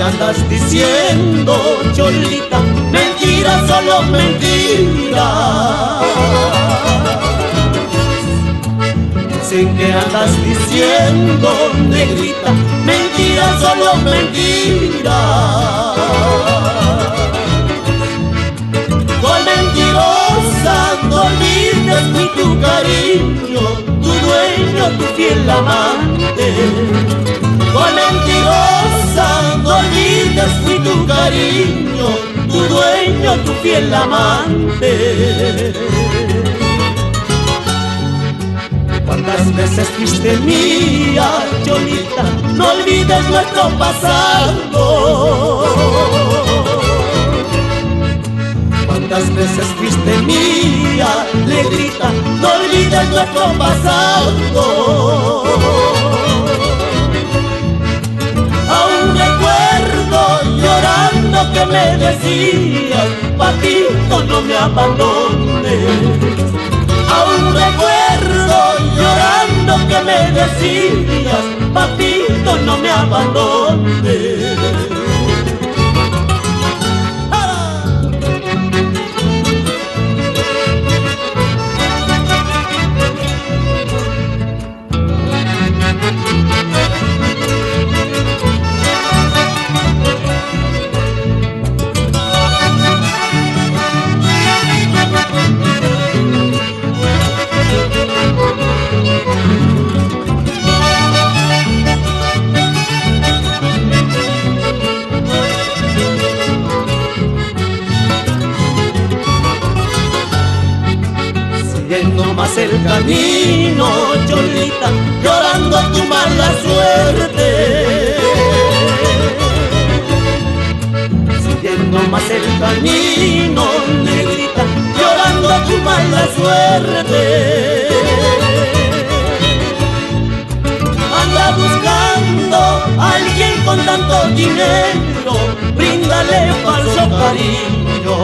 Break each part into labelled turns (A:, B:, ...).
A: andas diciendo, Cholita? Mentira, solo mentira. Dicen que andas diciendo, negrita, mentira, solo mentira. Con mentirosa no olvides ni tu cariño, tu dueño, tu fiel amante. Con mentirosa no olvides ni tu cariño, tu dueño, tu fiel amante. ¿Cuántas veces fuiste mía, Cholita? No olvides nuestro pasado. ¿Cuántas veces fuiste mía, negrita? No olvides nuestro pasado. Aún recuerdo llorando que me decías, papito, no me abandones. Aún recuerdo llorando que me decías, papito, no me abandones. Siguiendo más el camino, Cholita, llorando tu mala suerte. Siguiendo más el camino, negrita, llorando tu mala suerte. Anda buscando a alguien con tanto dinero, bríndale falso cariño.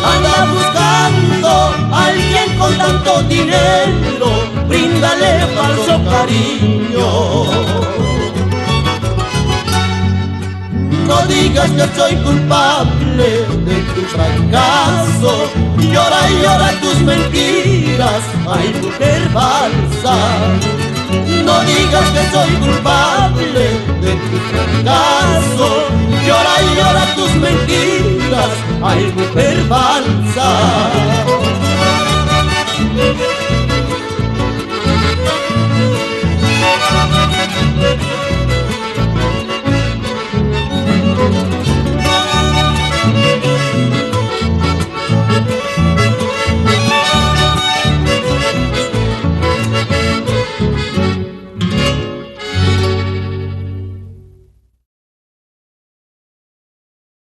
A: Anda buscando a alguien con tanto dinero, bríndale falso cariño. No digas que soy culpable de tu fracaso, llora y llora tus mentiras, ay mujer falsa. No digas que soy culpable de tu fracaso, llora y llora tus mentiras, ay mujer falsa.